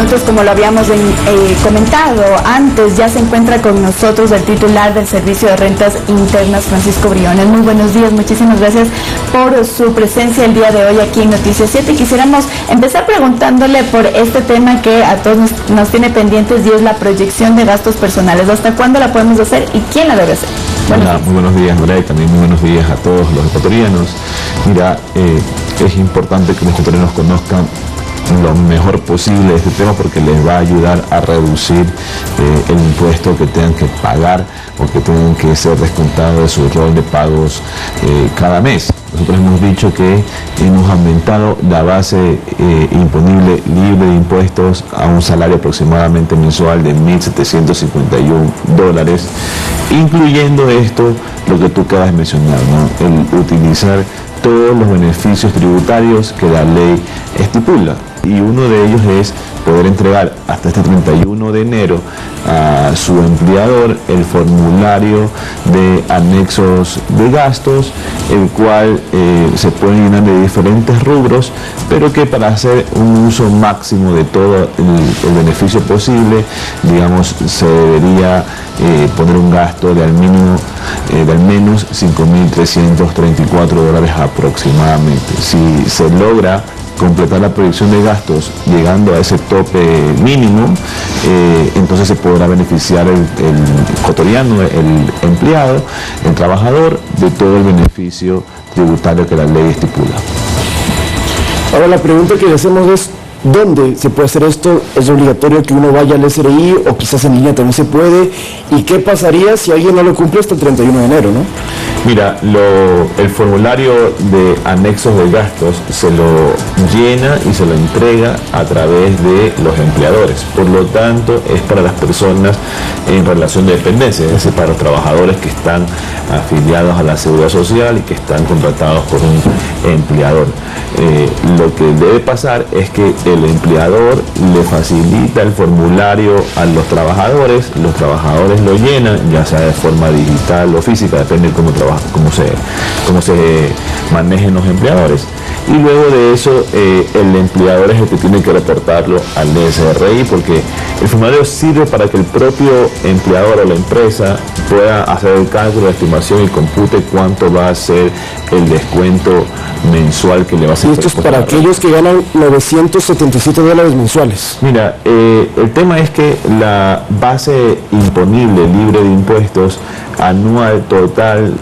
minutos, como lo habíamos comentado antes, ya se encuentra con nosotros el titular del Servicio de Rentas Internas, Francisco Briones. Muy buenos días, muchísimas gracias por su presencia el día de hoy aquí en Noticias 7. Quisiéramos empezar preguntándole por este tema que a todos nos tiene pendientes, y es la proyección de gastos personales. ¿Hasta cuándo la podemos hacer y quién la debe hacer? Hola, muy buenos días, Nora, y también muy buenos días a todos los ecuatorianos. Mira, es importante que los ecuatorianos conozcan lo mejor posible de este tema, porque les va a ayudar a reducir el impuesto que tengan que pagar o que tengan que ser descontado de su rol de pagos cada mes. Nosotros hemos dicho que hemos aumentado la base imponible libre de impuestos a un salario aproximadamente mensual de $1.751, incluyendo esto, lo que tú acabas de mencionar, ¿no? El utilizar todos los beneficios tributarios que la ley estipula. Y uno de ellos es poder entregar hasta este 31 de enero a su empleador el formulario de anexos de gastos, el cual se puede llenar de diferentes rubros, pero que para hacer un uso máximo de todo el beneficio posible, digamos, se debería poner un gasto de al menos $5.334 aproximadamente. Si se logra completar la proyección de gastos llegando a ese tope mínimo, entonces se podrá beneficiar el ecuatoriano, el empleado, el trabajador, de todo el beneficio tributario que la ley estipula. Ahora la pregunta que le hacemos es: ¿dónde se puede hacer esto? ¿Es obligatorio que uno vaya al SRI o quizás en línea también se puede? ¿Y qué pasaría si alguien no lo cumple hasta el 31 de enero, no? Mira, el formulario de anexos de gastos se lo llena y se lo entrega a través de los empleadores. Por lo tanto, es para las personas en relación de dependencia, es decir, para los trabajadores que están afiliados a la Seguridad Social y que están contratados por un empleador. Lo que debe pasar es que el empleador le facilita el formulario a los trabajadores lo llenan, ya sea de forma digital o física, depende de cómo se manejen los empleadores. Y luego de eso, el empleador es el que tiene que reportarlo al SRI, porque el formulario sirve para que el propio empleador o la empresa pueda hacer el cálculo, la estimación y compute cuánto va a ser el descuento mensual que le va a hacer. Y esto es para aquellos que ganan $977 mensuales. Mira, el tema es que la base imponible libre de impuestos anual total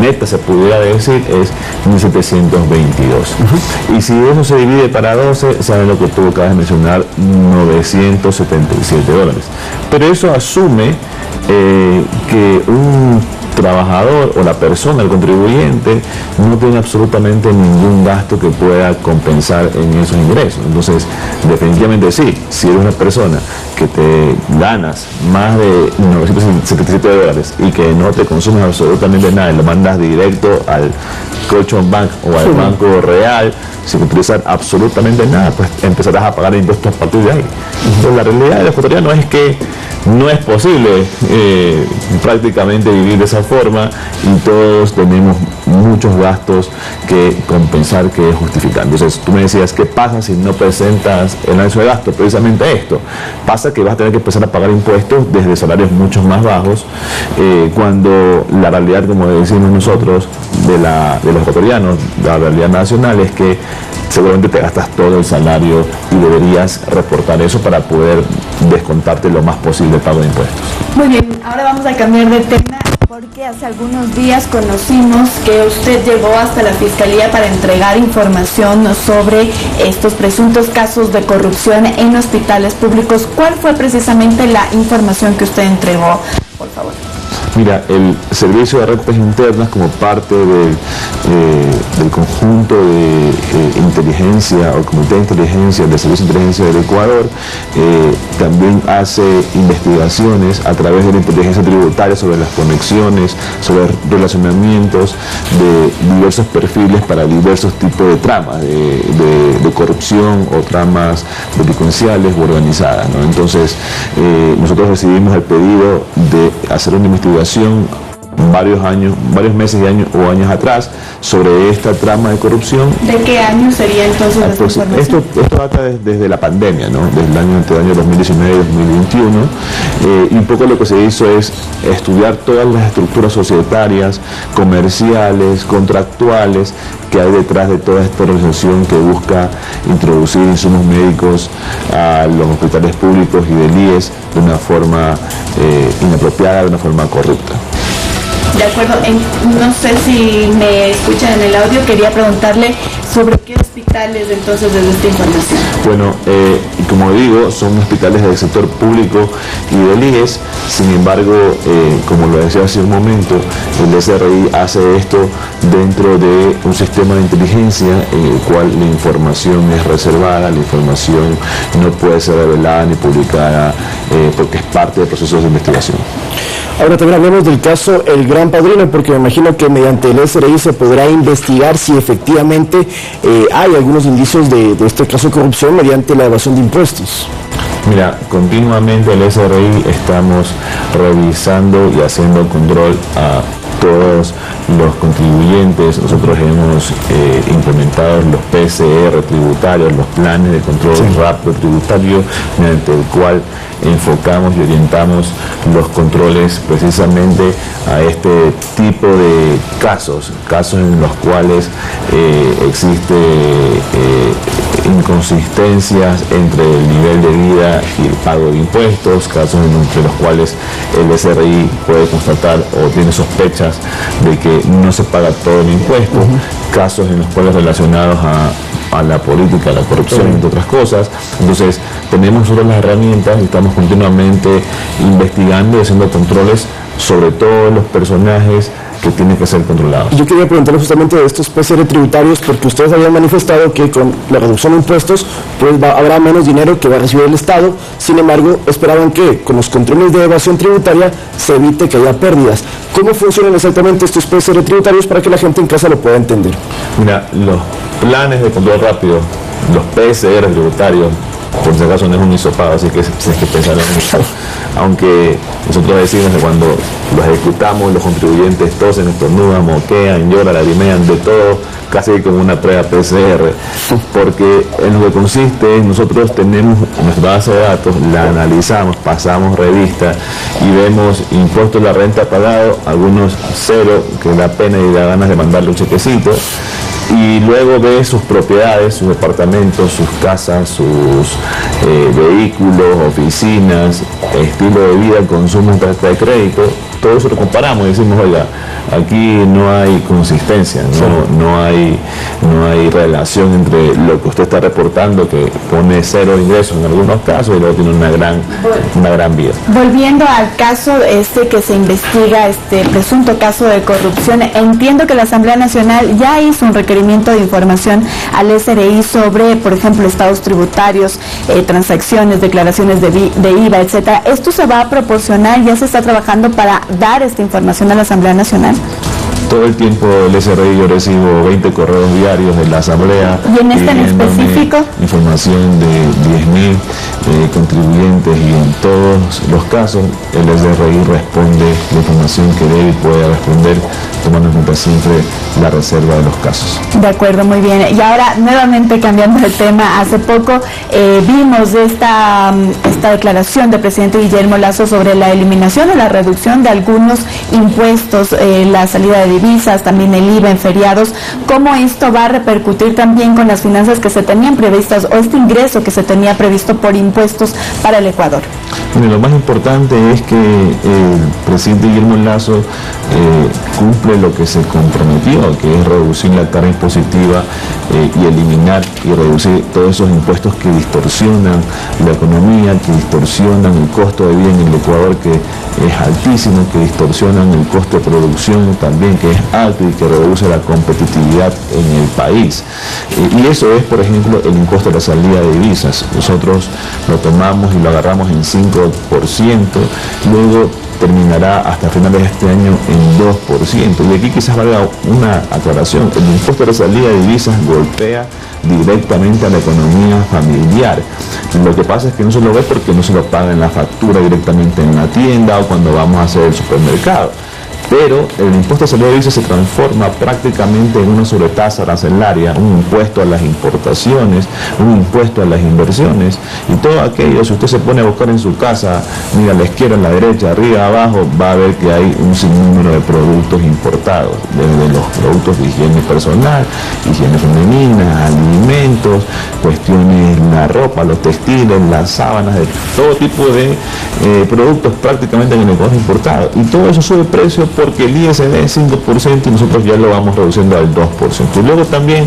neta, se pudiera decir, es 1.722. Y si eso se divide para 12, saben lo que tú acabas de mencionar, $977. Pero eso asume que un trabajador o la persona, el contribuyente, no tiene absolutamente ningún gasto que pueda compensar en esos ingresos. Entonces, definitivamente sí, si eres una persona que te ganas más de $977 y que no te consumes absolutamente nada y lo mandas directo al Colchón Bank o al Banco Real sin utilizar absolutamente nada, pues empezarás a pagar impuestos a partir de ahí. Entonces, la realidad del ecuatoriano es que no es posible prácticamente vivir de esa forma, y todos tenemos muchos gastos que compensar, que justificar. Entonces tú me decías, ¿qué pasa si no presentas el anexo de gasto? Precisamente esto pasa, que vas a tener que empezar a pagar impuestos desde salarios mucho más bajos, cuando la realidad, como decimos nosotros, de los ecuatorianos, la realidad nacional es que seguramente te gastas todo el salario y deberías reportar eso para poder descontarte lo más posible el pago de impuestos. Muy bien, ahora vamos a cambiar de tema, porque hace algunos días conocimos que usted llegó hasta la Fiscalía para entregar información sobre estos presuntos casos de corrupción en hospitales públicos. ¿Cuál fue precisamente la información que usted entregó, por favor? Mira, el Servicio de Rentas Internas, como parte del conjunto de inteligencia o Comité de Inteligencia del Servicio de Inteligencia del Ecuador, también hace investigaciones a través de la inteligencia tributaria sobre las conexiones, sobre relacionamientos de diversos perfiles para diversos tipos de tramas de corrupción o tramas delincuenciales o organizadas, ¿no? Entonces, nosotros recibimos el pedido de hacer una investigación varios meses y años atrás sobre esta trama de corrupción. ¿De qué año sería entonces esta información? Esto data desde la pandemia, ¿no? Desde entre el año 2019 y 2021, y un poco lo que se hizo es estudiar todas las estructuras societarias, comerciales, contractuales que hay detrás de toda esta organización que busca introducir insumos médicos a los hospitales públicos y del IES de una forma inapropiada, de una forma corrupta. De acuerdo, no sé si me escuchan en el audio, quería preguntarle sobre qué hospitales entonces desde esta información. Bueno, como digo, son hospitales del sector público y del IES, sin embargo, como lo decía hace un momento, el SRI hace esto dentro de un sistema de inteligencia en el cual la información es reservada, la información no puede ser revelada ni publicada porque es parte de procesos de investigación. Ahora también hablemos del caso El Gran Padrino, porque me imagino que mediante el SRI se podrá investigar si efectivamente hay algunos indicios de este caso de corrupción mediante la evasión de impuestos. Mira, continuamente el SRI estamos revisando y haciendo control a todos los contribuyentes. Nosotros hemos implementado los PCR tributarios, los planes de control rápido tributario, mediante el cual enfocamos y orientamos los controles precisamente a este tipo de casos en los cuales existe inconsistencias entre el nivel de vida y el pago de impuestos, casos entre los cuales el SRI puede constatar o tiene sospechas de que no se paga todo el impuesto, casos en los cuales relacionados a la política, a la corrupción, entre otras cosas. Entonces tenemos nosotros las herramientas y estamos continuamente investigando y haciendo controles sobre todos los personajes que tienen que ser controlados. Yo quería preguntarle justamente de estos PCR tributarios, porque ustedes habían manifestado que con la reducción de impuestos pues habrá menos dinero que va a recibir el Estado. Sin embargo, esperaban que con los controles de evasión tributaria se evite que haya pérdidas. ¿Cómo funcionan exactamente estos PCR tributarios para que la gente en casa lo pueda entender? Mira, los planes de control rápido, los PCR tributarios, por si acaso no es un hisopado, así que tienes que pensar en eso. Aunque nosotros decimos que cuando los ejecutamos, los contribuyentes tosen, estornudan, moquean, lloran, lagrimean, de todo, casi como una prueba PCR, porque en lo que consiste, nosotros tenemos nuestra base de datos, la analizamos, pasamos revista y vemos impuestos de la renta pagado, algunos cero, que da pena y da ganas de mandarle un chequecito, y luego ve sus propiedades, sus departamentos, sus casas, sus vehículos, oficinas, estilo de vida, consumo en tarjeta de crédito. Todo eso lo comparamos y decimos, oiga, aquí no hay consistencia, no hay relación entre lo que usted está reportando, que pone cero ingresos en algunos casos, y luego tiene una gran vida. Volviendo al caso que se investiga, este presunto caso de corrupción, entiendo que la Asamblea Nacional ya hizo un requerimiento de información al SRI sobre, por ejemplo, estados tributarios, transacciones, declaraciones de IVA, etcétera. ¿Esto se va a proporcionar? ¿Ya se está trabajando para dar esta información a la Asamblea Nacional? Todo el tiempo el SRI yo recibo 20 correos diarios de la Asamblea. ¿Y en este en específico? Información de 10.000 contribuyentes, y en todos los casos el SRI responde la información que debe y puede responder, tomando en cuenta siempre la reserva de los casos. De acuerdo, muy bien. Y ahora, nuevamente cambiando de tema, hace poco vimos esta declaración del presidente Guillermo Lasso sobre la eliminación o la reducción de algunos impuestos, la salida de divisas, también el IVA en feriados. ¿Cómo esto va a repercutir también con las finanzas que se tenían previstas, o este ingreso que se tenía previsto por impuestos para el Ecuador? Bueno, lo más importante es que el presidente Guillermo Lasso cumple lo que se comprometió, que es reducir la carga impositiva y eliminar y reducir todos esos impuestos que distorsionan la economía, que distorsionan el costo de vida en el Ecuador, que es altísimo, que distorsionan el costo de producción también, que es alto, y que reduce la competitividad en el país. Y eso es, por ejemplo, el impuesto a la salida de divisas. Nosotros lo tomamos y lo agarramos en 5%, luego terminará hasta finales de este año en 2%. Y aquí quizás valga una aclaración: el impuesto a la salida de divisas golpea directamente a la economía familiar. Lo que pasa es que no se lo ve porque no se lo paga en la factura directamente en la tienda o cuando vamos a hacer el supermercado. pero el impuesto a servicios se transforma prácticamente en una sobretasa arancelaria, un impuesto a las importaciones, un impuesto a las inversiones, y todo aquello, si usted se pone a buscar en su casa, mira a la izquierda, a la derecha, arriba, abajo, va a ver que hay un sinnúmero de productos importados, desde los productos de higiene personal, higiene femenina, alimentos, cuestiones, la ropa, los textiles, las sábanas, de todo tipo de productos prácticamente en el negocio importado, y todo eso sube precio porque el ISD es 5% y nosotros ya lo vamos reduciendo al 2%. Y luego también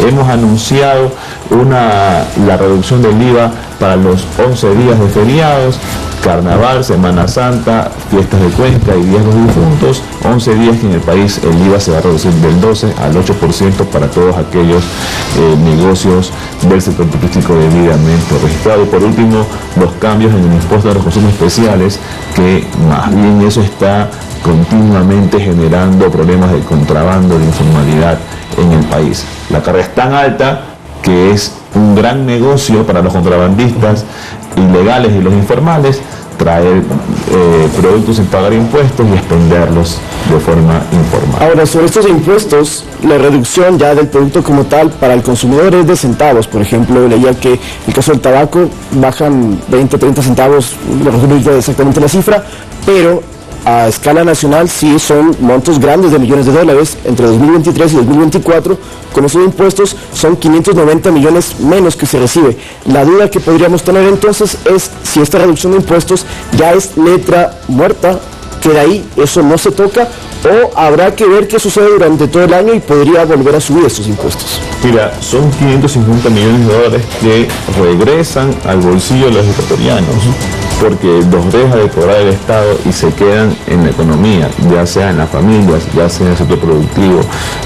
hemos anunciado la reducción del IVA para los 11 días de feriados, Carnaval, Semana Santa, fiestas de Cuenca y días de los difuntos, 11 días que en el país el IVA se va a reducir del 12 al 8% para todos aquellos negocios del sector turístico debidamente registrado. Y por último, los cambios en el impuesto a los consumos especiales, que más bien eso está continuamente generando problemas de contrabando, de informalidad en el país. La carga es tan alta que es un gran negocio para los contrabandistas ilegales y los informales traer productos sin pagar impuestos y expenderlos de forma informal. Ahora, sobre estos impuestos, la reducción ya del producto como tal para el consumidor es de centavos. Por ejemplo, leía que en el caso del tabaco bajan 20, 30 centavos, no recuerdo exactamente la cifra, pero a escala nacional sí son montos grandes de millones de dólares. Entre 2023 y 2024, con esos impuestos, son 590 millones menos que se recibe. La duda que podríamos tener entonces es si esta reducción de impuestos ya es letra muerta, que de ahí eso no se toca, o habrá que ver qué sucede durante todo el año y podría volver a subir estos impuestos. Mira, son 550 millones de dólares que regresan al bolsillo de los ecuatorianos, porque los deja de cobrar el Estado y se quedan en la economía, ya sea en las familias, ya sea en el sector productivo,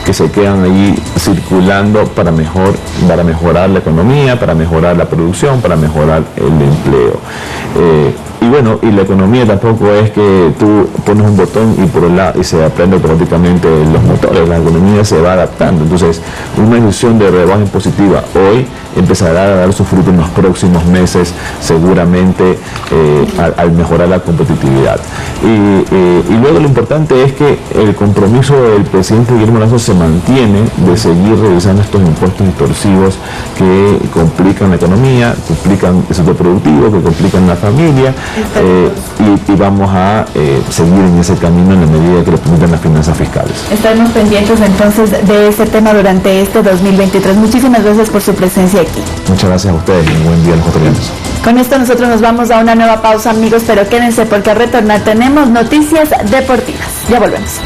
que se quedan ahí circulando para mejorar la economía, para mejorar la producción, para mejorar el empleo. Y bueno, y la economía tampoco es que tú pones un botón y se aprende automáticamente los motores, la economía se va adaptando. Entonces, una decisión de rebaja impositiva hoy empezará a dar su fruto en los próximos meses, seguramente al mejorar la competitividad. Y luego lo importante es que el compromiso del presidente Guillermo Lasso se mantiene de seguir revisando estos impuestos extorsivos que complican la economía, complican el sector productivo, que complican la familia, y vamos a seguir en ese camino en la medida que lo permitan las finanzas fiscales. Estaremos pendientes entonces de este tema durante este 2023. Muchísimas gracias por su presencia aquí. Muchas gracias a ustedes y un buen día a los ecuatorianos. Con esto nosotros nos vamos a una nueva pausa, amigos, pero quédense porque al retornar tenemos noticias deportivas. Ya volvemos.